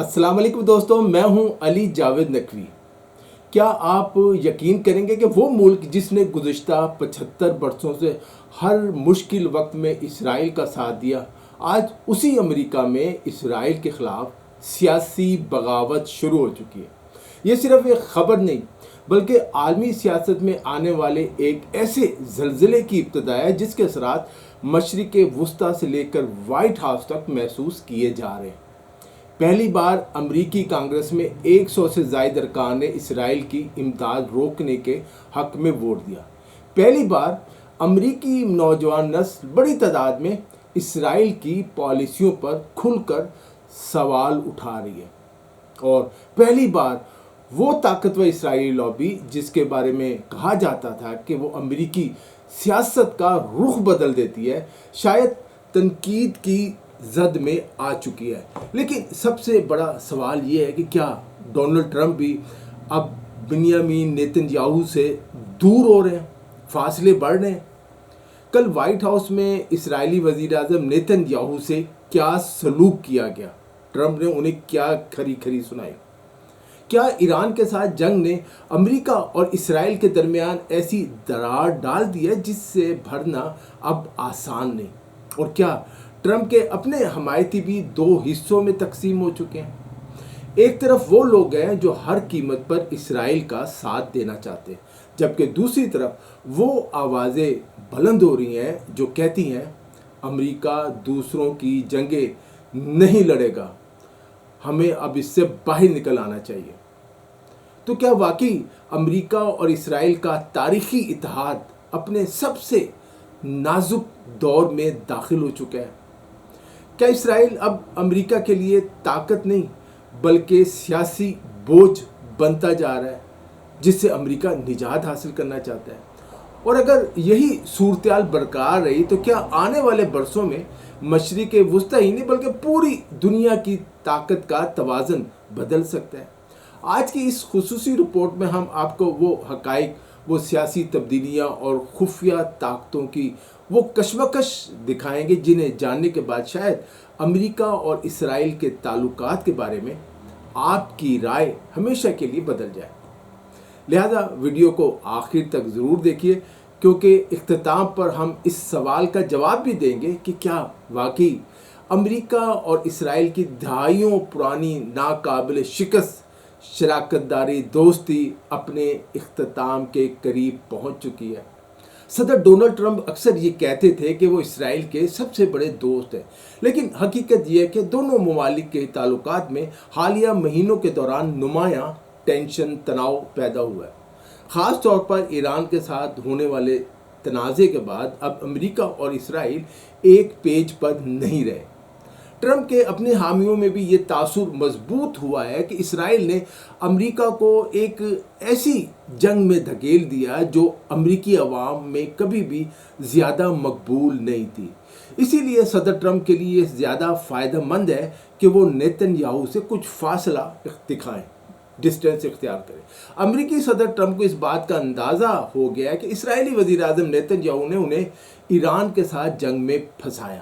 السلام علیکم دوستوں، میں ہوں علی جاوید نقوی۔ کیا آپ یقین کریں گے کہ وہ ملک جس نے گزشتہ 75 برسوں سے ہر مشکل وقت میں اسرائیل کا ساتھ دیا، آج اسی امریکہ میں اسرائیل کے خلاف سیاسی بغاوت شروع ہو چکی ہے۔ یہ صرف ایک خبر نہیں بلکہ عالمی سیاست میں آنے والے ایک ایسے زلزلے کی ابتدا ہے جس کے اثرات مشرق وسطیٰ سے لے کر وائٹ ہاؤس تک محسوس کیے جا رہے ہیں۔ پہلی بار امریکی کانگریس میں 100 سے زائد ارکان نے اسرائیل کی امداد روکنے کے حق میں ووٹ دیا۔ پہلی بار امریکی نوجوان نسل بڑی تعداد میں اسرائیل کی پالیسیوں پر کھل کر سوال اٹھا رہی ہے، اور پہلی بار وہ طاقتور اسرائیلی لابی جس کے بارے میں کہا جاتا تھا کہ وہ امریکی سیاست کا رخ بدل دیتی ہے، شاید تنقید کی زد میں آ چکی ہے۔ لیکن سب سے بڑا سوال یہ ہے کہ کیا ڈونلڈ ٹرمپ بھی اب بنیامین نیتن یاہو سے دور ہو رہے ہیں، فاصلے بڑھ رہے ہیں؟ کل وائٹ ہاؤس میں اسرائیلی وزیر اعظم نیتن یاہو سے کیا سلوک کیا گیا؟ ٹرمپ نے انہیں کیا کھری کھری سنائی؟ کیا ایران کے ساتھ جنگ نے امریکہ اور اسرائیل کے درمیان ایسی دراڑ ڈال دی ہے جس سے بھرنا اب آسان نہیں؟ اور کیا ٹرمپ کے اپنے حمایتی بھی دو حصوں میں تقسیم ہو چکے ہیں؟ ایک طرف وہ لوگ ہیں جو ہر قیمت پر اسرائیل کا ساتھ دینا چاہتے ہیں، جبکہ دوسری طرف وہ آوازیں بلند ہو رہی ہیں جو کہتی ہیں امریکہ دوسروں کی جنگیں نہیں لڑے گا، ہمیں اب اس سے باہر نکل آنا چاہیے۔ تو کیا واقعی امریکہ اور اسرائیل کا تاریخی اتحاد اپنے سب سے نازک دور میں داخل ہو چکا ہے؟ کیا اسرائیل اب امریکہ کے لیے طاقت نہیں بلکہ سیاسی بوجھ بنتا جا رہا ہے جس سے امریکہ نجات حاصل کرنا چاہتا ہے؟ اور اگر یہی صورتحال برقرار رہی تو کیا آنے والے برسوں میں مشرق وسطیٰ ہی نہیں بلکہ پوری دنیا کی طاقت کا توازن بدل سکتا ہے؟ آج کی اس خصوصی رپورٹ میں ہم آپ کو وہ حقائق، وہ سیاسی تبدیلیاں اور خفیہ طاقتوں کی وہ کشمکش دکھائیں گے جنہیں جاننے کے بعد شاید امریکہ اور اسرائیل کے تعلقات کے بارے میں آپ کی رائے ہمیشہ کے لیے بدل جائے۔ لہذا ویڈیو کو آخر تک ضرور دیکھیے، کیونکہ اختتام پر ہم اس سوال کا جواب بھی دیں گے کہ کیا واقعی امریکہ اور اسرائیل کی دہائیوں پرانی ناقابل شکست شراکت داری دوستی اپنے اختتام کے قریب پہنچ چکی ہے۔ صدر ڈونلڈ ٹرمپ اکثر یہ کہتے تھے کہ وہ اسرائیل کے سب سے بڑے دوست ہیں، لیکن حقیقت یہ ہے کہ دونوں ممالک کے تعلقات میں حالیہ مہینوں کے دوران نمایاں ٹینشن، تناؤ پیدا ہوا ہے۔ خاص طور پر ایران کے ساتھ ہونے والے تنازع کے بعد اب امریکہ اور اسرائیل ایک پیج پر نہیں رہے۔ ٹرمپ کے اپنے حامیوں میں بھی یہ تاثر مضبوط ہوا ہے کہ اسرائیل نے امریکہ کو ایک ایسی جنگ میں دھکیل دیا جو امریکی عوام میں کبھی بھی زیادہ مقبول نہیں تھی۔ اسی لیے صدر ٹرمپ کے لیے زیادہ فائدہ مند ہے کہ وہ نیتن یاہو سے کچھ فاصلہ دکھائیں، ڈسٹینس اختیار کریں۔ امریکی صدر ٹرمپ کو اس بات کا اندازہ ہو گیا کہ اسرائیلی وزیر اعظم نیتن یاہو نے انہیں ایران کے ساتھ جنگ میں پھنسایا،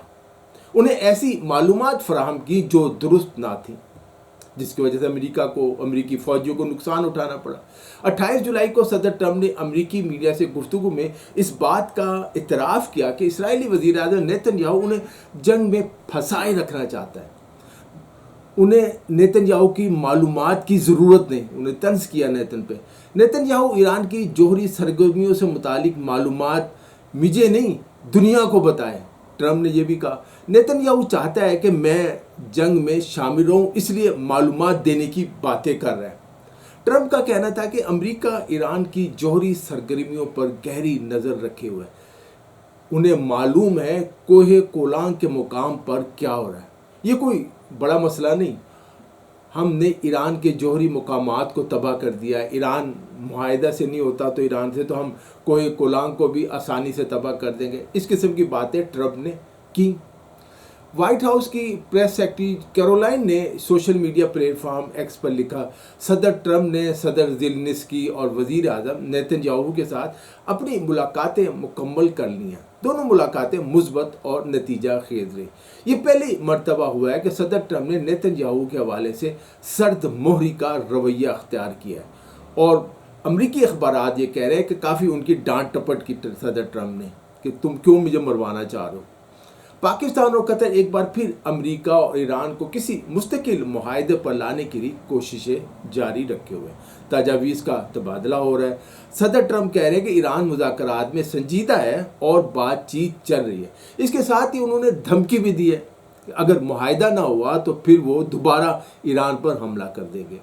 انہیں ایسی معلومات فراہم کی جو درست نہ تھیں، جس کی وجہ سے امریکی فوجیوں کو نقصان اٹھانا پڑا۔ 28 جولائی کو صدر ٹرمپ نے امریکی میڈیا سے گفتگو میں اس بات کا اعتراف کیا کہ اسرائیلی وزیر اعظم نیتن یاہو انہیں جنگ میں پھنسائے رکھنا چاہتا ہے، انہیں نیتن یاہو کی معلومات کی ضرورت نہیں۔ انہیں طنز کیا نیتن یاہو ایران کی جوہری سرگرمیوں سے متعلق معلومات مجھے نہیں دنیا کو بتائیں۔ ٹرمپ نے یہ بھی کہا نیتن یاہو چاہتا ہے کہ میں جنگ میں شامل رہوں، اس لیے معلومات دینے کی باتیں کر رہا ہے۔ ٹرمپ کا کہنا تھا کہ امریکہ ایران کی جوہری سرگرمیوں پر گہری نظر رکھے ہوئے ہے، انہیں معلوم ہے کوہ کولان کے مقام پر کیا ہو رہا ہے۔ یہ کوئی بڑا مسئلہ نہیں، ہم نے ایران کے جوہری مقامات کو تباہ کر دیا، ایران معاہدہ سے نہیں ہوتا تو ایران سے تو ہم کوہ کولان کو بھی آسانی سے تباہ کر دیں گے۔ اس قسم کی باتیں ٹرمپ نے کی۔ وائٹ ہاؤس کی پریس سیکرٹری کیرولائن نے social media platform X پر لکھا، صدر ٹرمپ نے صدر زیلنسکی اور وزیر اعظم نیتن یاہو کے ساتھ اپنی ملاقاتیں مکمل کر لی ہیں۔ دونوں ملاقاتیں مثبت اور نتیجہ خیز رہی۔ یہ پہلی مرتبہ ہوا ہے کہ صدر ٹرمپ نے نیتن یاہو کے حوالے سے سرد مہری کا رویہ اختیار کیا ہے، اور امریکی اخبارات یہ کہہ رہے ہیں کہ کافی ان کی ڈانٹ ٹپٹ کی صدر ٹرمپ نے کہ تم کیوں مجھے مروانا چاہ رہے ہو۔ پاکستان اور قطر ایک بار پھر امریکہ اور ایران کو کسی مستقل معاہدے پر لانے کے لیے کوششیں جاری رکھے ہوئے ہیں۔ تجاویز کا تبادلہ ہو رہا ہے۔ صدر ٹرمپ کہہ رہے ہیں کہ ایران مذاکرات میں سنجیدہ ہے اور بات چیت چل رہی ہے۔ اس کے ساتھ ہی انہوں نے دھمکی بھی دی ہے کہ اگر معاہدہ نہ ہوا تو پھر وہ دوبارہ ایران پر حملہ کر دیں گے۔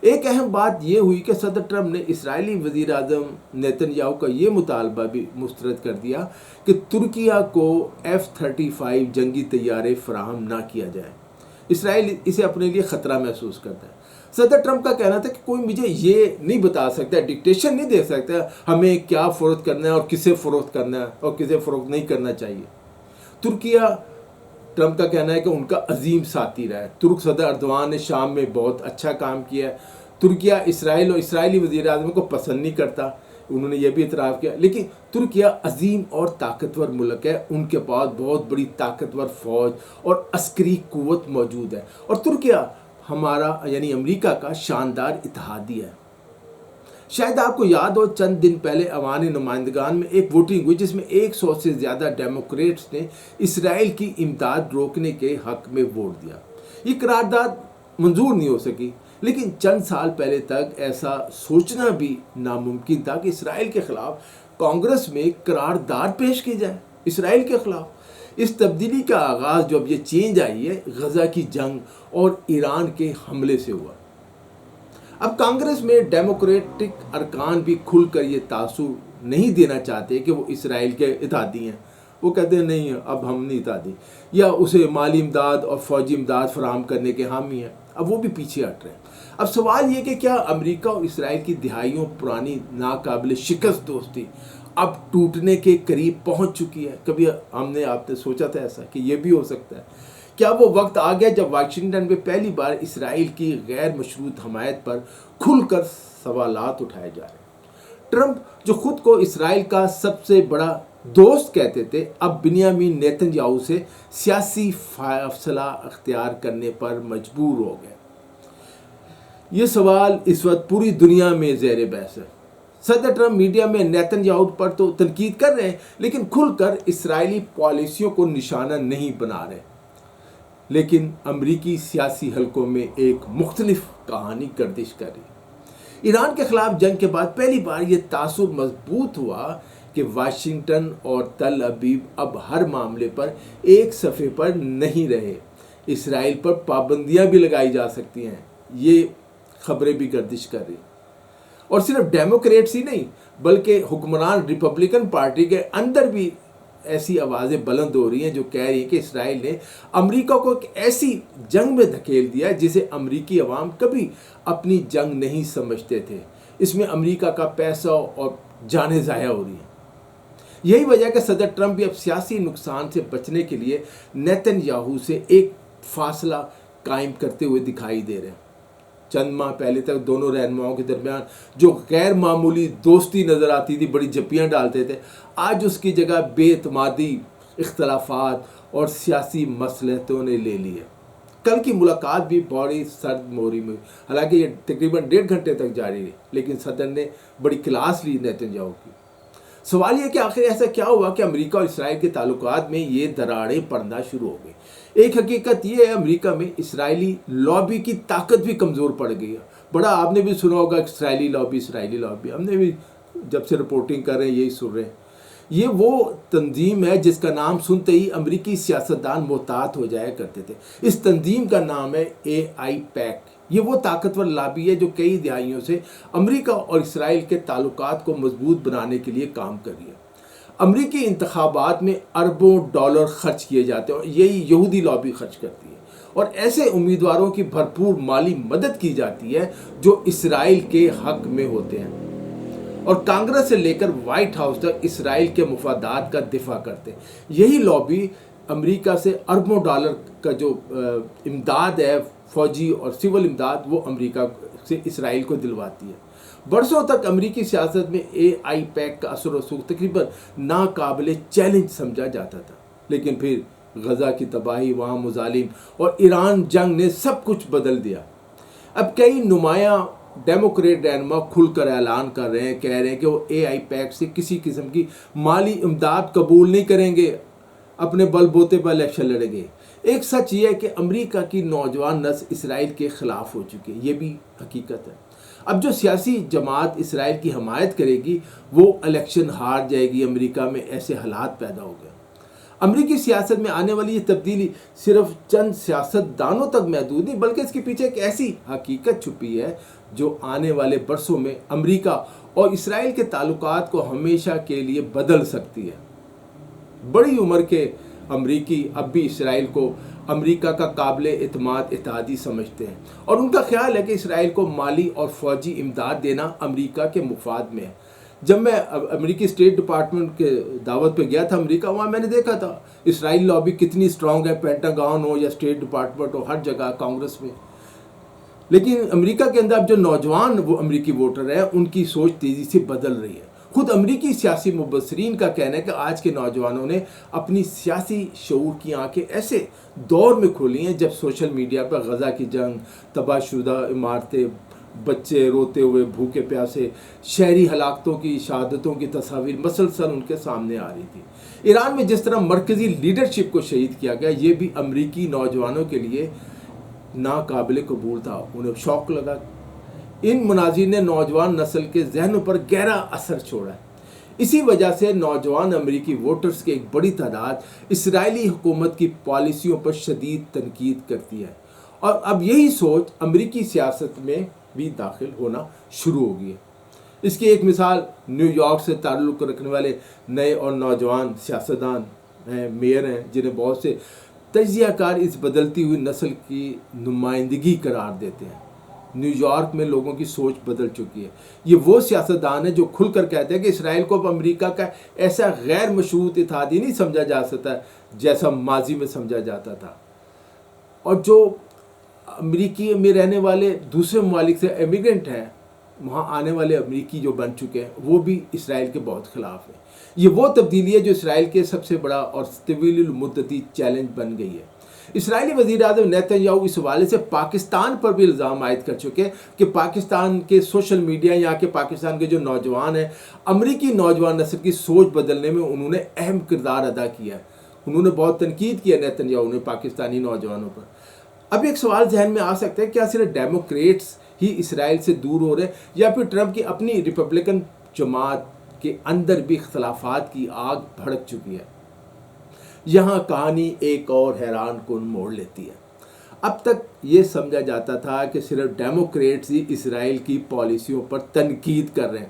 ایک اہم بات یہ ہوئی کہ صدر ٹرمپ نے اسرائیلی وزیر اعظم نیتن یاہو کا یہ مطالبہ بھی مسترد کر دیا کہ ترکیہ کو F-35 جنگی طیارے فراہم نہ کیا جائے۔ اسرائیل اسے اپنے لیے خطرہ محسوس کرتا ہے۔ صدر ٹرمپ کا کہنا تھا کہ کوئی مجھے یہ نہیں بتا سکتا، ڈکٹیشن نہیں دے سکتا ہمیں کیا فروخت کرنا ہے اور کسے فروخت کرنا ہے اور کسے فروخت نہیں کرنا چاہیے۔ ترکیہ، ٹرمپ کا کہنا ہے کہ ان کا عظیم ساتھی رہا ہے۔ ترک صدر اردوان نے شام میں بہت اچھا کام کیا ہے۔ ترکیہ اسرائیل اور اسرائیلی وزیر اعظم کو پسند نہیں کرتا، انہوں نے یہ بھی اعتراف کیا، لیکن ترکیہ عظیم اور طاقتور ملک ہے، ان کے پاس بہت بڑی طاقتور فوج اور عسکری قوت موجود ہے، اور ترکیہ ہمارا یعنی امریکہ کا شاندار اتحادی ہے۔ شاید آپ کو یاد ہو چند دن پہلے عوامی نمائندگان میں ایک ووٹنگ ہوئی جس میں 100 سے زیادہ ڈیموکریٹس نے اسرائیل کی امداد روکنے کے حق میں ووٹ دیا۔ یہ قرارداد منظور نہیں ہو سکی، لیکن چند سال پہلے تک ایسا سوچنا بھی ناممکن تھا کہ اسرائیل کے خلاف کانگریس میں قرارداد پیش کی جائے اسرائیل کے خلاف۔ اس تبدیلی کا آغاز جو اب یہ چینج آئی ہے غزہ کی جنگ اور ایران کے حملے سے ہوا۔ اب کانگریس میں ڈیموکریٹک ارکان بھی کھل کر یہ تاثر نہیں دینا چاہتے کہ وہ اسرائیل کے اتحادی ہیں۔ وہ کہتے ہیں نہیں اب ہم نہیں اتحادی، یا اسے مالی امداد اور فوجی امداد فراہم کرنے کے حامی ہیں، اب وہ بھی پیچھے ہٹ رہے ہیں۔ اب سوال یہ کہ کیا امریکہ اور اسرائیل کی دہائیوں پرانی ناقابل شکست دوستی اب ٹوٹنے کے قریب پہنچ چکی ہے؟ کبھی ہم نے آپ نے سوچا تھا ایسا کہ یہ بھی ہو سکتا ہے؟ کیا وہ وقت آ گیا جب واشنگٹن میں پہلی بار اسرائیل کی غیر مشروط حمایت پر کھل کر سوالات اٹھائے جا رہے ہیں؟ ٹرمپ جو خود کو اسرائیل کا سب سے بڑا دوست کہتے تھے، اب بنیامین نیتن یاہو سے سیاسی فاصلہ اختیار کرنے پر مجبور ہو گئے۔ یہ سوال اس وقت پوری دنیا میں زیر بحث ہے۔ صدر ٹرمپ میڈیا میں نیتن یاہو پر تو تنقید کر رہے ہیں، لیکن کھل کر اسرائیلی پالیسیوں کو نشانہ نہیں بنا رہے، لیکن امریکی سیاسی حلقوں میں ایک مختلف کہانی گردش کر رہی۔ ایران کے خلاف جنگ کے بعد پہلی بار یہ تاثر مضبوط ہوا کہ واشنگٹن اور تل ابیب اب ہر معاملے پر ایک صفحے پر نہیں رہے۔ اسرائیل پر پابندیاں بھی لگائی جا سکتی ہیں، یہ خبریں بھی گردش کر رہی، اور صرف ڈیموکریٹس ہی نہیں بلکہ حکمران ریپبلکن پارٹی کے اندر بھی ایسی آوازیں بلند ہو رہی ہیں جو کہہ رہی ہیں کہ اسرائیل نے امریکہ کو ایک ایسی جنگ میں دھکیل دیا جسے امریکی عوام کبھی اپنی جنگ نہیں سمجھتے تھے۔ اس میں امریکہ کا پیسہ اور جانیں ضائع ہو رہی ہیں۔ یہی وجہ کہ صدر ٹرمپ بھی اب سیاسی نقصان سے بچنے کے لیے نیتن یاہو سے ایک فاصلہ قائم کرتے ہوئے دکھائی دے رہے ہیں۔ چند ماہ پہلے تک دونوں رہنماؤں کے درمیان جو غیر معمولی دوستی نظر آتی تھی، بڑی جپیاں ڈالتے تھے، آج اس کی جگہ بے اعتمادی، اختلافات اور سیاسی مصلحتوں نے لے لی ہے۔ کل کی ملاقات بھی بڑی سرد موری میں، حالانکہ یہ تقریباً 1.5 گھنٹے تک جاری رہی، لیکن صدر نے بڑی کلاس لی نیتن یاہو کی۔ سوال یہ کہ آخر ایسا کیا ہوا کہ امریکہ اور اسرائیل کے تعلقات میں یہ دراڑیں پڑنا شروع ہو گئی؟ ایک حقیقت یہ ہے امریکہ میں اسرائیلی لابی کی طاقت بھی کمزور پڑ گئی ہے۔ بڑا آپ نے بھی سنا ہوگا اسرائیلی لابی، ہم نے بھی جب سے رپورٹنگ کر رہے ہیں یہی سن رہے ہیں۔ یہ وہ تنظیم ہے جس کا نام سنتے ہی امریکی سیاستدان محتاط ہو جایا کرتے تھے۔ اس تنظیم کا نام ہے AIPAC۔ یہ وہ طاقتور لابی ہے جو کئی دہائیوں سے امریکہ اور اسرائیل کے تعلقات کو مضبوط بنانے کے لیے کام کر رہی ہے۔ امریکی انتخابات میں اربوں ڈالر خرچ کیے جاتے ہیں اور یہی یہودی لابی خرچ کرتی ہے، اور ایسے امیدواروں کی بھرپور مالی مدد کی جاتی ہے جو اسرائیل کے حق میں ہوتے ہیں، اور کانگریس سے لے کر وائٹ ہاؤس تک اسرائیل کے مفادات کا دفاع کرتے ہیں۔ یہی لابی امریکہ سے اربوں ڈالر کا جو امداد ہے فوجی اور سول امداد، وہ امریکہ سے اسرائیل کو دلواتی ہے۔ برسوں تک امریکی سیاست میں آئی پیک کا اثر و رسوخ تقریباً ناقابل چیلنج سمجھا جاتا تھا، لیکن پھر غزہ کی تباہی، وہاں مظالم اور ایران جنگ نے سب کچھ بدل دیا۔ اب کئی نمایاں ڈیموکریٹ رہنما کھل کر اعلان کر رہے ہیں، کہہ رہے ہیں کہ وہ آئی پیک سے کسی قسم کی مالی امداد قبول نہیں کریں گے، اپنے بل بوتے پر الیکشن لڑیں گے۔ ایک سچ یہ ہے کہ امریکہ کی نوجوان نسل اسرائیل کے خلاف ہو چکی ہے، یہ بھی حقیقت ہے۔ اب جو سیاسی جماعت اسرائیل کی حمایت کرے گی وہ الیکشن ہار جائے گی۔ امریکہ میں ایسے حالات پیدا ہو گئے۔ امریکی سیاست میں آنے والی یہ تبدیلی صرف چند سیاست دانوں تک محدود نہیں، بلکہ اس کے پیچھے ایک ایسی حقیقت چھپی ہے جو آنے والے برسوں میں امریکہ اور اسرائیل کے تعلقات کو ہمیشہ کے لیے بدل سکتی ہے۔ بڑی عمر کے امریکی اب بھی اسرائیل کو امریکہ کا قابل اعتماد اتحادی سمجھتے ہیں، اور ان کا خیال ہے کہ اسرائیل کو مالی اور فوجی امداد دینا امریکہ کے مفاد میں ہے۔ جب میں امریکی اسٹیٹ ڈپارٹمنٹ کے دعوت پہ گیا تھا امریکہ، وہاں میں نے دیکھا تھا اسرائیل لابی کتنی اسٹرانگ ہے، پینٹاگون ہو یا اسٹیٹ ڈپارٹمنٹ ہو، ہر جگہ کانگریس میں۔ لیکن امریکہ کے اندر اب جو نوجوان وہ امریکی ووٹر ہیں، ان کی سوچ تیزی سے بدل رہی ہے۔ خود امریکی سیاسی مبصرین کا کہنا ہے کہ آج کے نوجوانوں نے اپنی سیاسی شعور کی آنکھیں ایسے دور میں کھولی ہیں جب سوشل میڈیا پر غزہ کی جنگ، تباہ شدہ عمارتیں، بچے روتے ہوئے بھوکے پیاسے، شہری ہلاکتوں کی شہادتوں کی تصاویر مسلسل ان کے سامنے آ رہی تھی۔ ایران میں جس طرح مرکزی لیڈرشپ کو شہید کیا گیا، یہ بھی امریکی نوجوانوں کے لیے ناقابل قبول تھا۔ انہیں شوق لگا۔ ان مناظر نے نوجوان نسل کے ذہنوں پر گہرا اثر چھوڑا ہے۔ اسی وجہ سے نوجوان امریکی ووٹرز کی ایک بڑی تعداد اسرائیلی حکومت کی پالیسیوں پر شدید تنقید کرتی ہے، اور اب یہی سوچ امریکی سیاست میں بھی داخل ہونا شروع ہو گئی ہے۔ اس کی ایک مثال نیو یارک سے تعلق رکھنے والے نئے اور نوجوان سیاستدان ہیں، میئر ہیں، جنہیں بہت سے تجزیہ کار اس بدلتی ہوئی نسل کی نمائندگی قرار دیتے ہیں۔ نیو یارک میں لوگوں کی سوچ بدل چکی ہے۔ یہ وہ سیاستدان ہیں جو کھل کر کہتے ہیں کہ اسرائیل کو اب امریکہ کا ایسا غیر مشروط اتحادی نہیں سمجھا جا سکتا جیسا ماضی میں سمجھا جاتا تھا، اور جو امریکی میں رہنے والے دوسرے ممالک سے امیگرنٹ ہیں، وہاں آنے والے امریکی جو بن چکے ہیں، وہ بھی اسرائیل کے بہت خلاف ہیں۔ یہ وہ تبدیلی ہے جو اسرائیل کے سب سے بڑا اور طویل المدتی چیلنج بن گئی ہے۔ اسرائیلی وزیر اعظم نیتن یاہو اس حوالے سے پاکستان پر بھی الزام عائد کر چکے کہ پاکستان کے سوشل میڈیا، یہاں کے پاکستان کے جو نوجوان ہیں، امریکی نوجوان نسل کی سوچ بدلنے میں انہوں نے اہم کردار ادا کیا ہے۔ انہوں نے بہت تنقید کیا نیتن یاہو نے پاکستانی نوجوانوں پر۔ اب ایک سوال ذہن میں آ سکتا ہے، کیا صرف ڈیموکریٹس ہی اسرائیل سے دور ہو رہے ہیں، یا پھر ٹرمپ کی اپنی ریپبلکن جماعت کے اندر بھی اختلافات کی آگ بھڑک چکی ہے؟ یہاں کہانی ایک اور حیران کن موڑ لیتی ہے۔ اب تک یہ سمجھا جاتا تھا کہ صرف ڈیموکریٹس ہی اسرائیل کی پالیسیوں پر تنقید کر رہے ہیں،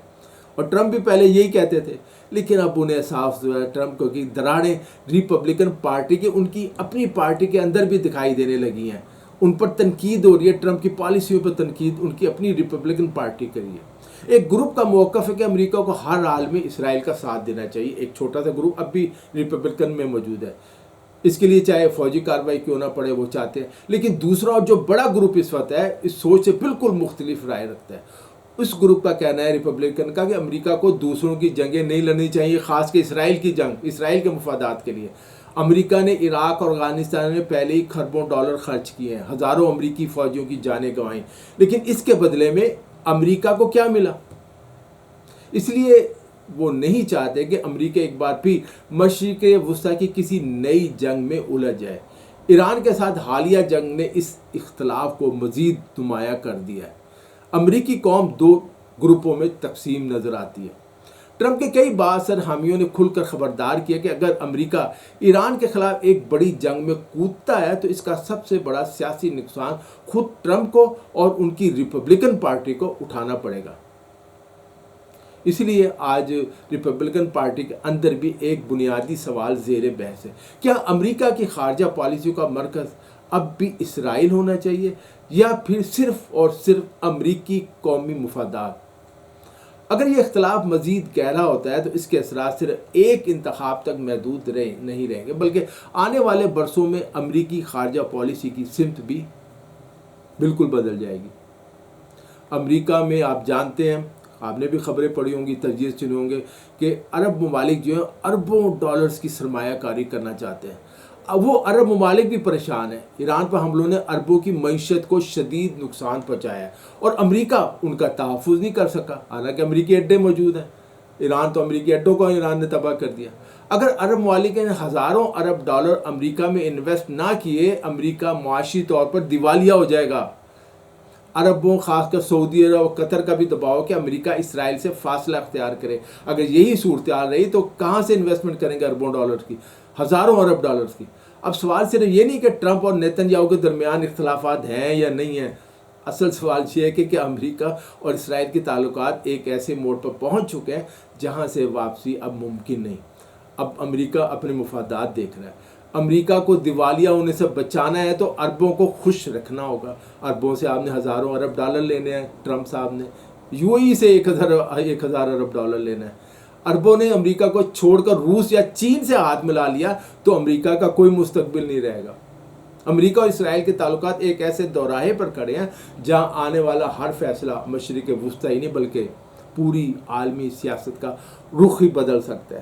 اور ٹرمپ بھی پہلے یہی کہتے تھے، لیکن اب انہیں احساس ہوا ہے ٹرمپ کو کہ دراڑیں ریپبلکن پارٹی کی، ان کی اپنی پارٹی کے اندر بھی دکھائی دینے لگی ہیں۔ ان پر تنقید ہو رہی ہے، ٹرمپ کی پالیسیوں پر تنقید ان کی اپنی ریپبلکن پارٹی کری ہے۔ ایک گروپ کا موقف ہے کہ امریکہ کو ہر حال میں اسرائیل کا ساتھ دینا چاہیے۔ ایک چھوٹا سا گروپ اب بھی ریپبلکن میں موجود ہے، اس کے لیے چاہے فوجی کارروائی کیوں نہ پڑے وہ چاہتے ہیں۔ لیکن دوسرا اور جو بڑا گروپ اس وقت ہے، اس سوچ سے بالکل مختلف رائے رکھتا ہے۔ اس گروپ کا کہنا ہے ریپبلکن کا کہ امریکہ کو دوسروں کی جنگیں نہیں لڑنی چاہیے، خاص کہ اسرائیل کی جنگ، اسرائیل کے مفادات کے لیے۔ امریکہ نے عراق اور افغانستان میں پہلے ہی کھربوں ڈالر خرچ کیے ہیں، ہزاروں امریکی فوجیوں کی جانیں گنوائیں، لیکن اس کے بدلے میں امریکہ کو کیا ملا؟ اس لیے وہ نہیں چاہتے کہ امریکہ ایک بار پھر مشرق وسطیٰ کی کسی نئی جنگ میں الجھ جائے۔ ایران کے ساتھ حالیہ جنگ نے اس اختلاف کو مزید نمایاں کر دیا ہے۔ امریکی قوم دو گروپوں میں تقسیم نظر آتی ہے۔ ٹرمپ کے کئی بااثر حامیوں نے کھل کر خبردار کیا کہ اگر امریکہ ایران کے خلاف ایک بڑی جنگ میں کودتا ہے تو اس کا سب سے بڑا سیاسی نقصان خود ٹرمپ کو اور ان کی ریپبلکن پارٹی کو اٹھانا پڑے گا۔ اس لیے آج ریپبلکن پارٹی کے اندر بھی ایک بنیادی سوال زیر بحث ہے، کیا امریکہ کی خارجہ پالیسیوں کا مرکز اب بھی اسرائیل ہونا چاہیے، یا پھر صرف اور صرف امریکی قومی مفادات؟ اگر یہ اختلاف مزید گہرا ہوتا ہے تو اس کے اثرات صرف ایک انتخاب تک محدود نہیں رہیں گے، بلکہ آنے والے برسوں میں امریکی خارجہ پالیسی کی سمت بھی بالکل بدل جائے گی۔ امریکہ میں آپ جانتے ہیں، آپ نے بھی خبریں پڑھی ہوں گی، تجزیے سنے ہوں گے کہ عرب ممالک جو ہیں اربوں ڈالرز کی سرمایہ کاری کرنا چاہتے ہیں۔ اب وہ عرب ممالک بھی پریشان ہیں، ایران پر حملوں نے اربوں کی معیشت کو شدید نقصان پہنچایا ہے اور امریکہ ان کا تحفظ نہیں کر سکا، حالانکہ امریکی اڈے موجود ہیں۔ ایران تو امریکی اڈوں کو ایران نے تباہ کر دیا۔ اگر عرب ممالک نے ہزاروں ارب ڈالر امریکہ میں انویسٹ نہ کیے، امریکہ معاشی طور پر دیوالیہ ہو جائے گا۔ عربوں، خاص کر سعودی عرب اور قطر کا بھی دباؤ کہ امریکہ اسرائیل سے فاصلہ اختیار کرے۔ اگر یہی صورتحال رہی تو کہاں سے انویسٹمنٹ کریں گے اربوں ڈالر کی، ہزاروں ارب ڈالرز کی۔ اب سوال صرف یہ نہیں کہ ٹرمپ اور نیتن یاہو کے درمیان اختلافات ہیں یا نہیں ہیں، اصل سوال یہ ہے کہ کیا امریکہ اور اسرائیل کے تعلقات ایک ایسے موڑ پر پہنچ چکے ہیں جہاں سے واپسی اب ممکن نہیں۔ اب امریکہ اپنے مفادات دیکھ رہا ہے۔ امریکہ کو دیوالیہ ہونے سے بچانا ہے تو عربوں کو خوش رکھنا ہوگا۔ عربوں سے آپ نے ہزاروں ارب ڈالر لینے ہیں، ٹرمپ صاحب نے یو اے ای سے 1000 ارب ڈالر لینا ہے۔ عربوں نے امریکہ کو چھوڑ کر روس یا چین سے ہاتھ ملا لیا تو امریکہ کا کوئی مستقبل نہیں رہے گا۔ امریکہ اور اسرائیل کے تعلقات ایک ایسے دوراہے پر کھڑے ہیں جہاں آنے والا ہر فیصلہ مشرق وسطی ہی نہیں بلکہ پوری عالمی سیاست کا رخ ہی بدل سکتا ہے۔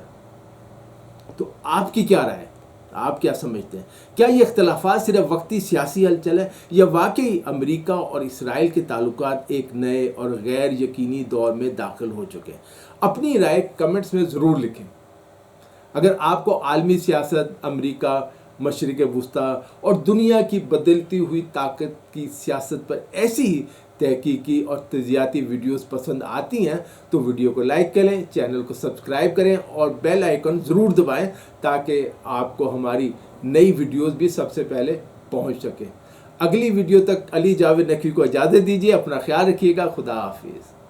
تو آپ کی کیا رائے ہے؟ آپ کیا سمجھتے ہیں؟ کیا یہ اختلافات صرف وقتی سیاسی ہلچل ہے یا واقعی امریکہ اور اسرائیل کے تعلقات ایک نئے اور غیر یقینی دور میں داخل ہو چکے ہیں؟ اپنی رائے کمنٹس میں ضرور لکھیں۔ اگر آپ کو عالمی سیاست، امریکہ، مشرق وسطیٰ اور دنیا کی بدلتی ہوئی طاقت کی سیاست پر ایسی ہی تحقیقی اور تجزیاتی ویڈیوز پسند آتی ہیں تو ویڈیو کو لائک کریں، چینل کو سبسکرائب کریں اور بیل آئیکن ضرور دبائیں تاکہ آپ کو ہماری نئی ویڈیوز بھی سب سے پہلے پہنچ سکیں۔ اگلی ویڈیو تک علی جاوید نقوی کو اجازت دیجیے، اپنا خیال رکھیے گا، خدا حافظ۔